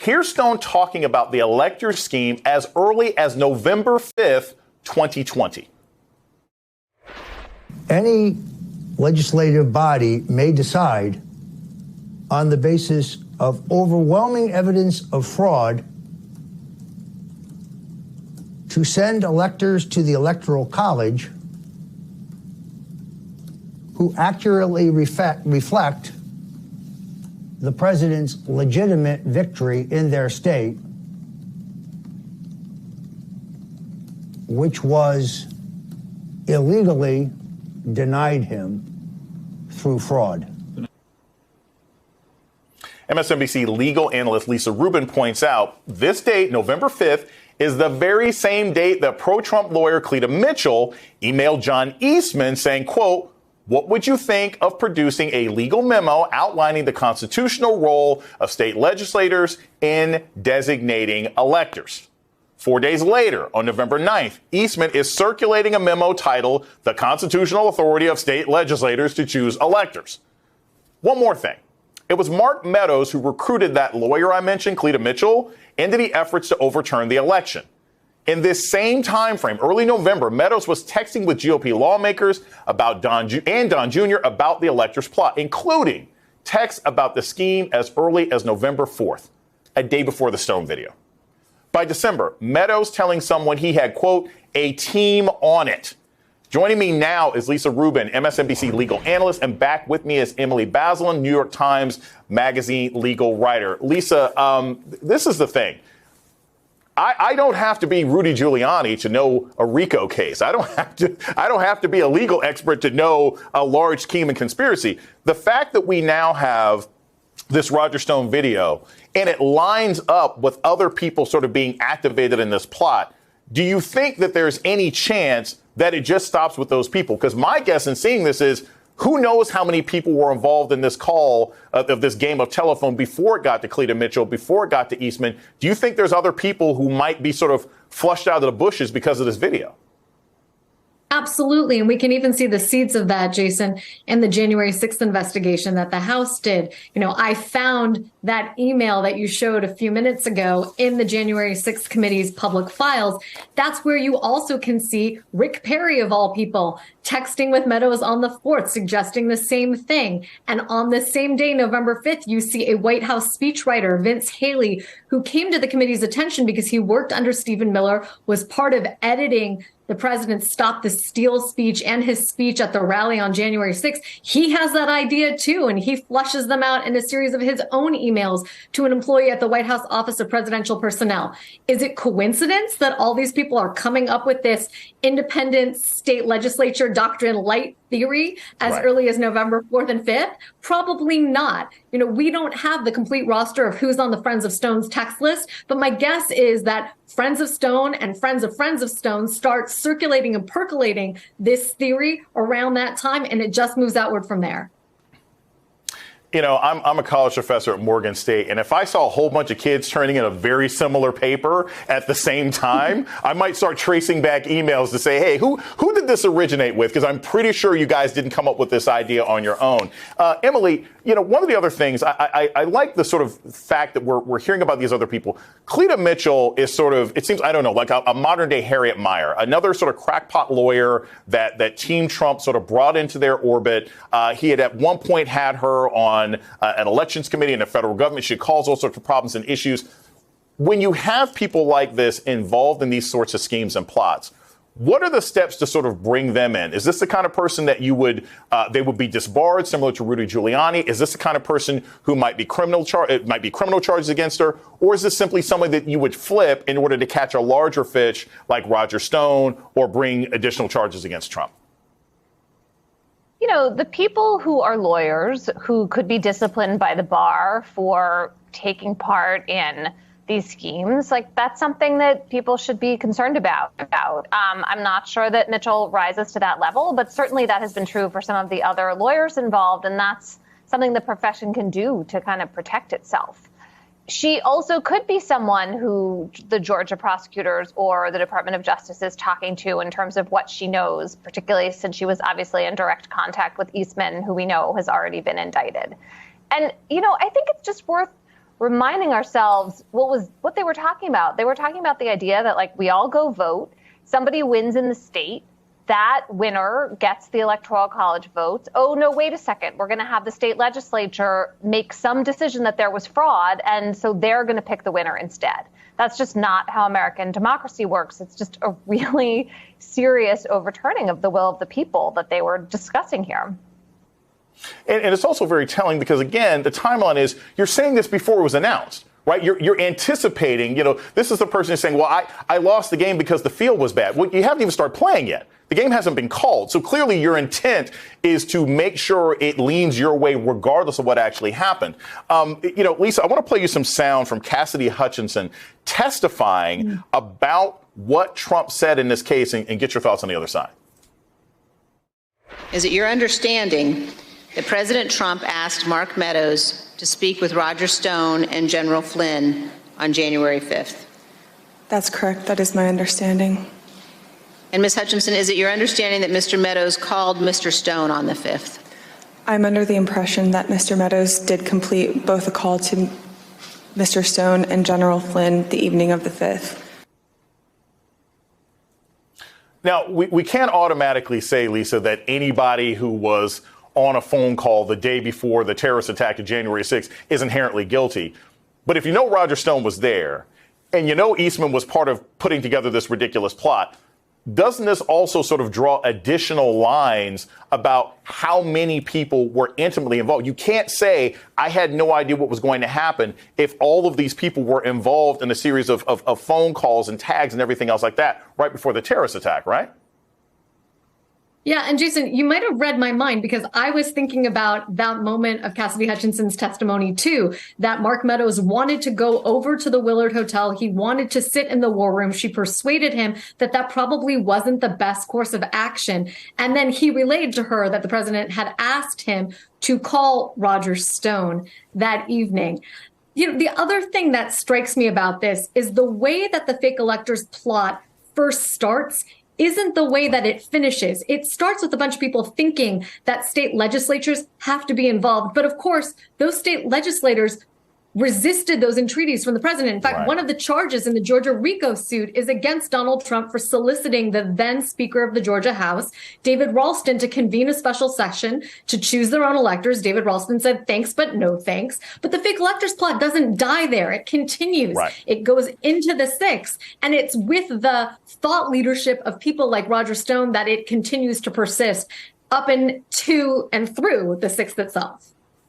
Here's Stone talking about the Elector scheme as early as November 5th, 2020. Any legislative body may decide on the basis of overwhelming evidence of fraud to send electors to the Electoral College who accurately reflect the president's legitimate victory in their state, which was illegally denied him through fraud. MSNBC legal analyst Lisa Rubin points out this date, November 5th, is the very same date that pro-Trump lawyer Cleta Mitchell emailed John Eastman saying, quote, "What would you think of producing a legal memo outlining the constitutional role of state legislators in designating electors?" 4 days later, on November 9th, Eastman is circulating a memo titled "The Constitutional Authority of State Legislators to Choose Electors." One more thing. It was Mark Meadows who recruited that lawyer I mentioned, Cleta Mitchell, into the efforts to overturn the election. In this same time frame, early November, Meadows was texting with GOP lawmakers about Don Jr. about the electors plot, including texts about the scheme as early as November 4th, a day before the Stone video. By December, Meadows telling someone he had, quote, "a team on it." Joining me now is Lisa Rubin, MSNBC legal analyst, and back with me is Emily Bazelon, New York Times Magazine legal writer. Lisa, this is the thing. I don't have to be Rudy Giuliani to know a RICO case. I don't have to be a legal expert to know a large scheme and conspiracy. The fact that we now have this Roger Stone video and it lines up with other people sort of being activated in this plot, do you think that there's any chance that it just stops with those people? Because my guess in seeing this is, who knows how many people were involved in this call of this game of telephone before it got to Cleta Mitchell, before it got to Eastman? Do you think there's other people who might be sort of flushed out of the bushes because of this video? Absolutely. And we can even see the seeds of that, Jason, in the January 6th investigation that the House did. You know, I found that email that you showed a few minutes ago in the January 6th committee's public files. That's where you also can see Rick Perry, of all people, texting with Meadows on the 4th, suggesting the same thing. And on the same day, November 5th, you see a White House speechwriter, Vince Haley, who came to the committee's attention because he worked under Stephen Miller, was part of editing the president's Stop the Steal speech and his speech at the rally on January 6th. He has that idea, too, and he flushes them out in a series of his own emails to an employee at the White House Office of Presidential Personnel. Is it coincidence that all these people are coming up with this independent state legislature doctrine light theory as early as November 4th and 5th? Probably not. You know, we don't have the complete roster of who's on the Friends of Stone's text list, but my guess is that Friends of Stone and Friends of Stone start circulating and percolating this theory around that time, and it just moves outward from there. You know, I'm a college professor at Morgan State, and if I saw a whole bunch of kids turning in a very similar paper at the same time, I might start tracing back emails to say, hey, who did this originate with? Because I'm pretty sure you guys didn't come up with this idea on your own. Emily, you know, one of the other things, I like the sort of fact that we're hearing about these other people. Cleta Mitchell is sort of, it seems, I don't know, like a modern day Harriet Mier, another sort of crackpot lawyer that Team Trump sort of brought into their orbit. He had at one point had her on an elections committee in the federal government. She caused all sorts of problems and issues. When you have people like this involved in these sorts of schemes and plots, what are the steps to sort of bring them in? Is this the kind of person that you would, they would be disbarred, similar to Rudy Giuliani? Is this the kind of person who might be criminal charges against her? Or is this simply someone that you would flip in order to catch a larger fish like Roger Stone or bring additional charges against Trump? You know, the people who are lawyers who could be disciplined by the bar for taking part in these schemes, like that's something that people should be concerned about. I'm not sure that Mitchell rises to that level, but certainly that has been true for some of the other lawyers involved, and that's something the profession can do to kind of protect itself. She also could be someone who the Georgia prosecutors or the Department of Justice is talking to in terms of what she knows, particularly since she was obviously in direct contact with Eastman, who we know has already been indicted. And, you know, I think it's just worth reminding ourselves what they were talking about. They were talking about the idea that, like, we all go vote, somebody wins in the state, that winner gets the Electoral College votes. Oh, no, wait a second. We're going to have the state legislature make some decision that there was fraud, and so they're going to pick the winner instead. That's just not how American democracy works. It's just a really serious overturning of the will of the people that they were discussing here. And it's also very telling because, again, the timeline is you're saying this before it was announced. Right. You're anticipating, this is the person who's saying, well, I lost the game because the field was bad. Well, you haven't even started playing yet. The game hasn't been called. So clearly your intent is to make sure it leans your way regardless of what actually happened. Lisa, I want to play you some sound from Cassidy Hutchinson testifying about what Trump said in this case and get your thoughts on the other side. Is it your understanding that President Trump asked Mark Meadows to speak with Roger Stone and General Flynn on January 5th? That's correct. That is my understanding. And Ms. Hutchinson, is it your understanding that Mr. Meadows called Mr. Stone on the 5th? I'm under the impression that Mr. Meadows did complete both a call to Mr. Stone and General Flynn the evening of the 5th. Now, we can't automatically say, Lisa, that anybody who was on a phone call the day before the terrorist attack of January 6th is inherently guilty. But if you know Roger Stone was there and you know Eastman was part of putting together this ridiculous plot, doesn't this also sort of draw additional lines about how many people were intimately involved? You can't say I had no idea what was going to happen if all of these people were involved in a series of phone calls and tags and everything else like that right before the terrorist attack, right? Yeah. And Jason, you might have read my mind because I was thinking about that moment of Cassidy Hutchinson's testimony, too, that Mark Meadows wanted to go over to the Willard Hotel. He wanted to sit in the war room. She persuaded him that that probably wasn't the best course of action. And then he relayed to her that the president had asked him to call Roger Stone that evening. The other thing that strikes me about this is the way that the fake electors plot first starts isn't the way that it finishes. It starts with a bunch of people thinking that state legislatures have to be involved. But of course, those state legislators resisted those entreaties from the president. In fact, one of the charges in the Georgia RICO suit is against Donald Trump for soliciting the then Speaker of the Georgia House, David Ralston, to convene a special session to choose their own electors. David Ralston said, thanks, but no thanks. But the fake electors plot doesn't die there. It continues. It goes into the 6th. And it's with the thought leadership of people like Roger Stone that it continues to persist up into and through the 6th itself.